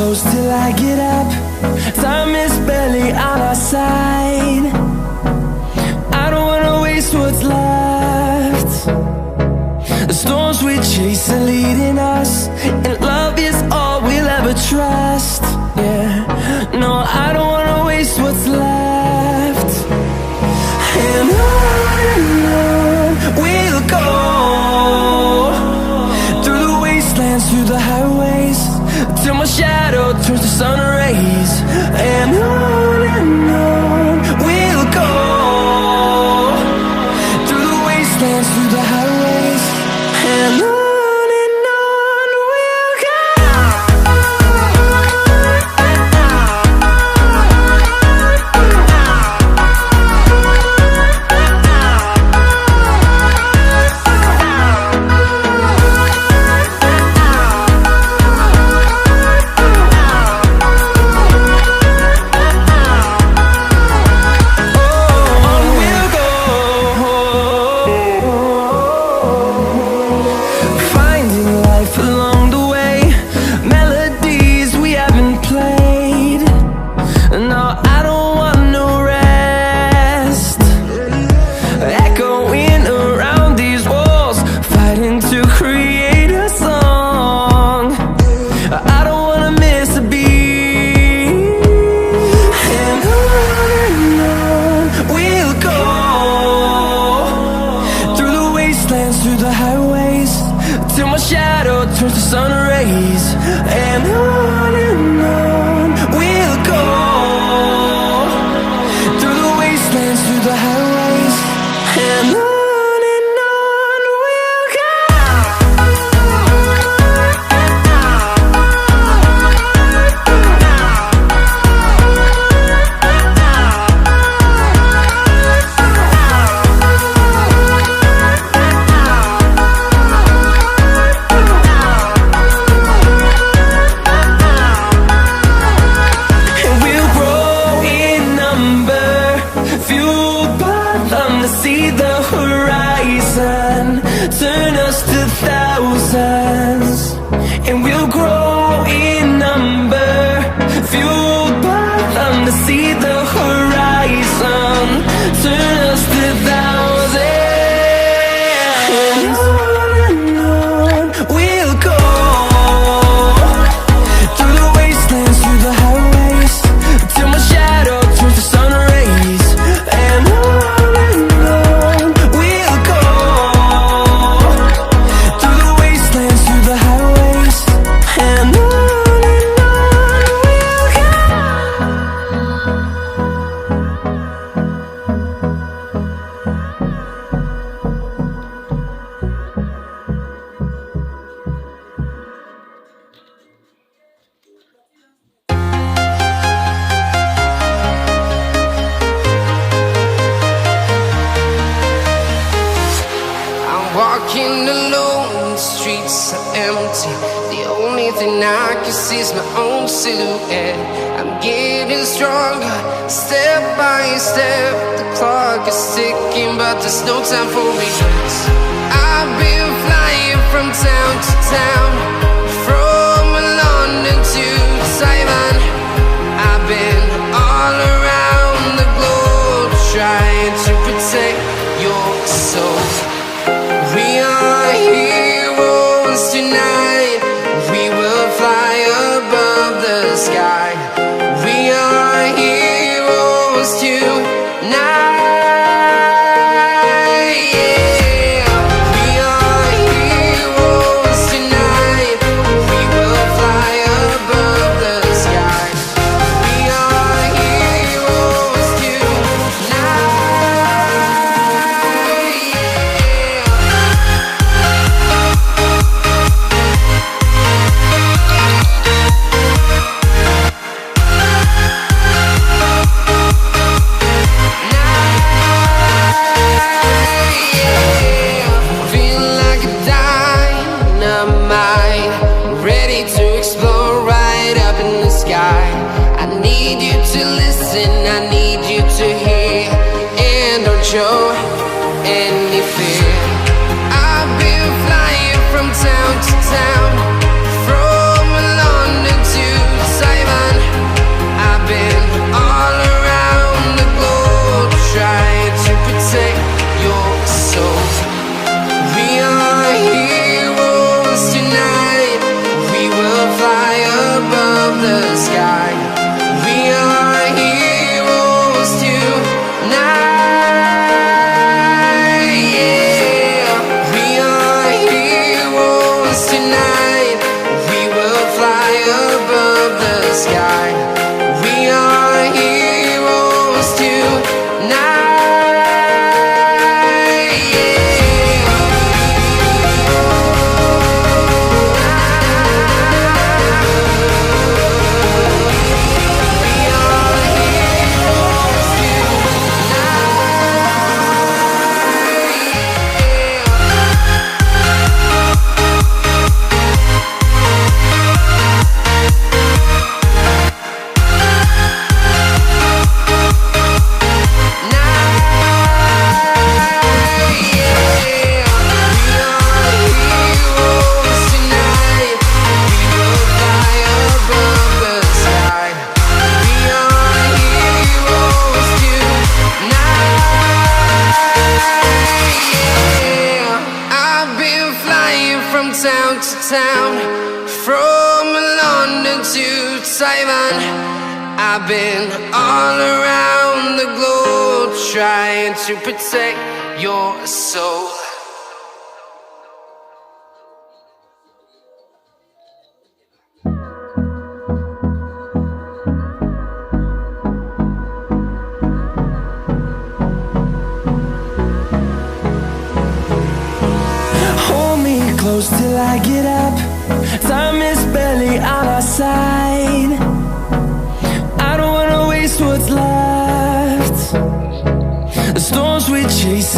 close till I get up. Time is barely on our side. I don't wanna waste what's left. The storms we chase are leading us, and love is all we'll ever trust. Yeah, no, I don't wanna waste what's left. And on we'll go, through the wastelands, through the highways, till my shadow turns to sun rays. And on we'll go, through the wastelands, through the highways, and on we'll go. Through the highways, till my shadow turns to sun rays. And on we'll go, through the wastelands, through the highways, and on we'll go. See the horizon, turn us to thousands, and we'll grow in number, fueled by them to see the horizon, turn us to thousands. And on we'll go, through the wastelands, through the highways, till my shadow turns to sun rays. And walking alone, the streets are empty. The only thing I can see is my own silhouette. I'm getting stronger, step by step. The clock is ticking, but there's no time for regrets. I've been flying from town to town, from London to Taiwan. I've been all around the globe, trying to protect your soul. We are heroes tonight. We will fly above the sky. We are heroes tonight. Yeah. We are heroes tonight. We will fly above the sky. We are heroes tonight. I need you to listen, I need you to hear, and don't show any fear. I've been flying from town to town, from London to town, from London to Taiwan. I've been all around the globe trying to protect your soul. Close till I get up. Time is barely on our side. I don't wanna waste what's left. The storms we chase